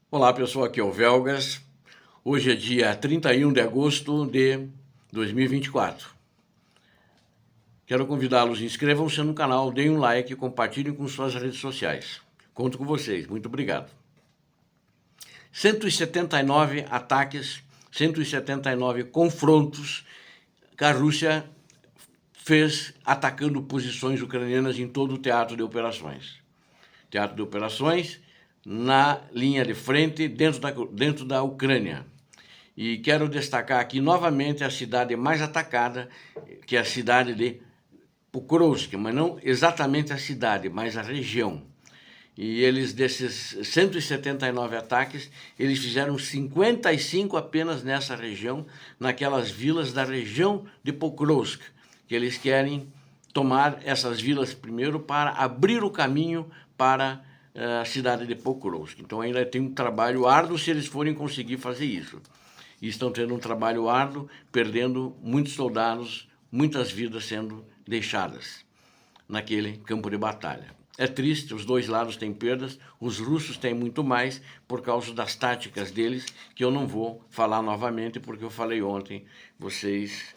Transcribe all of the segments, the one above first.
Olá pessoal, aqui é o Velgas. Hoje é dia 31 de agosto de 2024. Quero convidá-los, inscrevam-se no canal, deem um like e compartilhem com suas redes sociais. Conto com vocês, muito obrigado. 179 ataques, 179 confrontos que a Rússia fez atacando posições ucranianas em todo o teatro de operações. Teatro de operações na linha de frente dentro da Ucrânia. E quero destacar aqui novamente a cidade mais atacada, que é a cidade de Pokrovsk, mas não exatamente a cidade, mas a região. E eles, desses 179 ataques, eles fizeram 55 apenas nessa região, naquelas vilas da região de Pokrovsk, que eles querem tomar essas vilas primeiro para abrir o caminho para a cidade de Pokrovsk. Então ainda tem um trabalho árduo se eles forem conseguir fazer isso. E estão tendo um trabalho árduo, perdendo muitos soldados, muitas vidas sendo deixadas naquele campo de batalha. É triste, os dois lados têm perdas, os russos têm muito mais por causa das táticas deles, que eu não vou falar novamente, porque eu falei ontem. Vocês,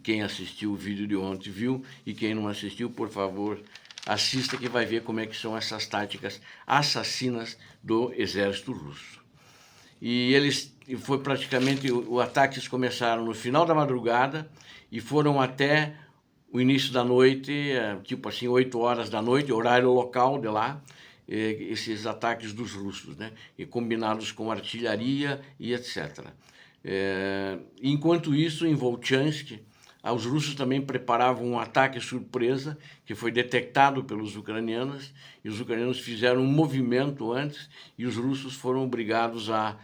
quem assistiu o vídeo de ontem viu, e quem não assistiu, por favor, assista que vai ver como é que são essas táticas assassinas do exército russo. E eles, foi praticamente, os ataques começaram no final da madrugada e foram até o início da noite, tipo assim, 8 horas da noite, horário local de lá, esses ataques dos russos, né? E combinados com artilharia e etc. Enquanto isso, em Volchansk, os russos também preparavam um ataque surpresa, que foi detectado pelos ucranianos, e os ucranianos fizeram um movimento antes, e os russos foram obrigados a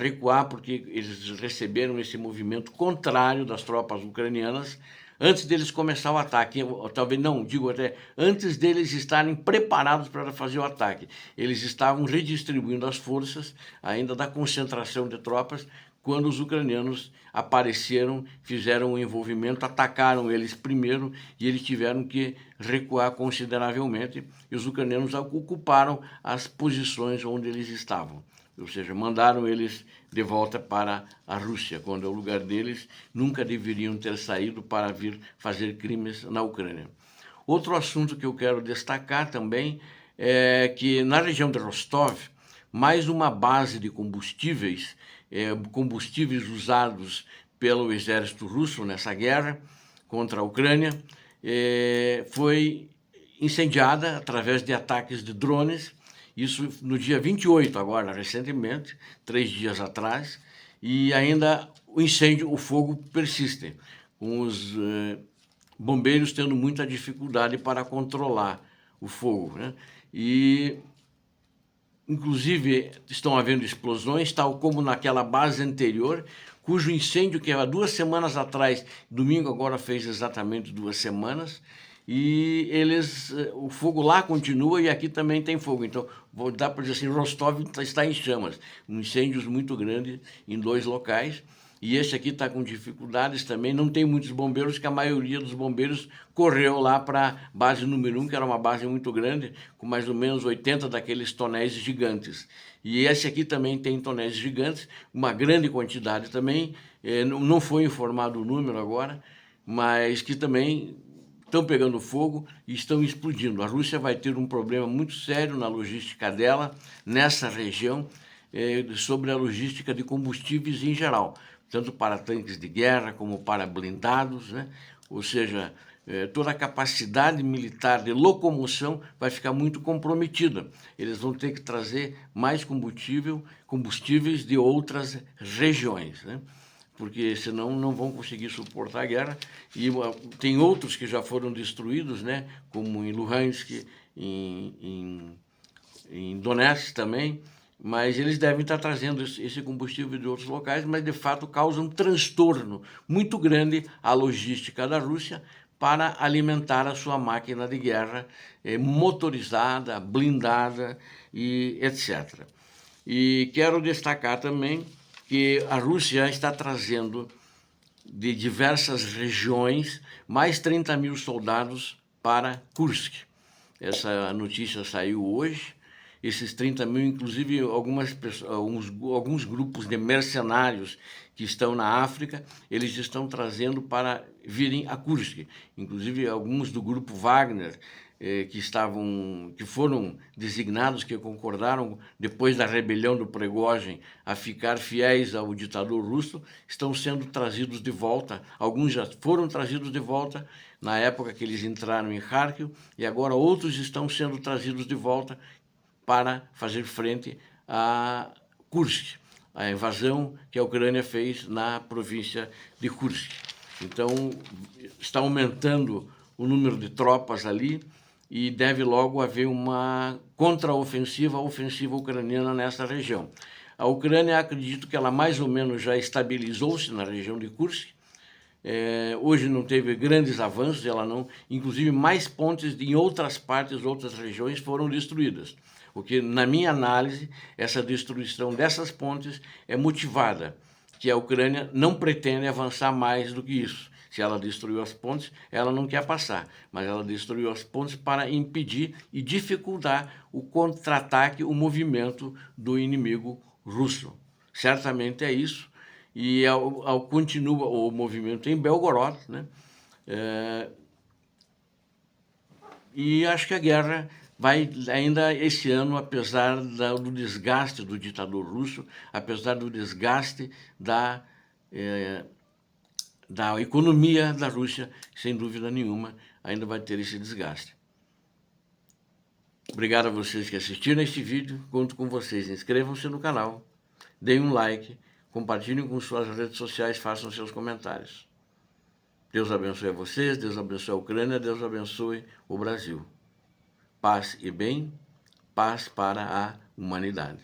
recuar, porque eles receberam esse movimento contrário das tropas ucranianas, antes deles começar o ataque, talvez não, digo até, antes deles estarem preparados para fazer o ataque. Eles estavam redistribuindo as forças, ainda da concentração de tropas, quando os ucranianos apareceram, fizeram um envolvimento, atacaram eles primeiro e eles tiveram que recuar consideravelmente, e os ucranianos ocuparam as posições onde eles estavam. Ou seja, mandaram eles de volta para a Rússia, quando é o lugar deles, nunca deveriam ter saído para vir fazer crimes na Ucrânia. Outro assunto que eu quero destacar também é que na região de Rostov, mais uma base de combustíveis, combustíveis usados pelo exército russo nessa guerra contra a Ucrânia, foi incendiada através de ataques de drones, isso no dia 28 agora, recentemente, 3 dias atrás, e ainda o incêndio, o fogo persiste, com os bombeiros tendo muita dificuldade para controlar o fogo, né? E inclusive estão havendo explosões, tal como naquela base anterior, cujo incêndio que há 2 semanas atrás, domingo agora fez exatamente 2 semanas, e eles, o fogo lá continua e aqui também tem fogo. Então, vou dar para dizer assim, Rostov está em chamas, incêndios muito grandes em 2 locais. E esse aqui está com dificuldades também, não tem muitos bombeiros, que a maioria dos bombeiros correu lá para a base número 1, que era uma base muito grande, com mais ou menos 80 daqueles tonéis gigantes. E esse aqui também tem tonéis gigantes, uma grande quantidade também, não foi informado o número agora, mas que também estão pegando fogo e estão explodindo. A Rússia vai ter um problema muito sério na logística dela, nessa região, sobre a logística de combustíveis em geral, tanto para tanques de guerra como para blindados, né? Ou seja, toda a capacidade militar de locomoção vai ficar muito comprometida. Eles vão ter que trazer mais combustíveis de outras regiões, né? Porque senão não vão conseguir suportar a guerra. E tem outros que já foram destruídos, né? Como em Luhansk, em Donetsk também, mas eles devem estar trazendo esse combustível de outros locais, mas de fato causa um transtorno muito grande à logística da Rússia para alimentar a sua máquina de guerra motorizada, blindada e etc. E quero destacar também que a Rússia está trazendo de diversas regiões mais 30 mil soldados para Kursk. Essa notícia saiu hoje Esses 30 mil, inclusive alguns grupos de mercenários que estão na África, eles estão trazendo para virem a Kursk. Inclusive alguns do grupo Wagner, que foram designados, que concordaram depois da rebelião do Prigozhin a ficar fiéis ao ditador russo, estão sendo trazidos de volta. Alguns já foram trazidos de volta na época que eles entraram em Kharkiv, e agora outros estão sendo trazidos de volta para fazer frente a Kursk, a invasão que a Ucrânia fez na província de Kursk. Então, está aumentando o número de tropas ali e deve logo haver uma contraofensiva, ofensiva ucraniana nessa região. A Ucrânia, acredito que ela mais ou menos já estabilizou-se na região de Kursk. Hoje não teve grandes avanços, ela não, inclusive mais pontes em outras partes, outras regiões foram destruídas. Porque, na minha análise, essa destruição dessas pontes é motivada, que a Ucrânia não pretende avançar mais do que isso. Se ela destruiu as pontes, ela não quer passar, mas ela destruiu as pontes para impedir e dificultar o contra-ataque, o movimento do inimigo russo. Certamente é isso. E continua o movimento em Belgorod, né? E acho que a guerra vai ainda esse ano, apesar do desgaste do ditador russo, apesar do desgaste da economia da Rússia, sem dúvida nenhuma, ainda vai ter esse desgaste. Obrigado a vocês que assistiram este vídeo, conto com vocês. Inscrevam-se no canal, deem um like, compartilhem com suas redes sociais, façam seus comentários. Deus abençoe a vocês, Deus abençoe a Ucrânia, Deus abençoe o Brasil. Paz e bem, paz para a humanidade.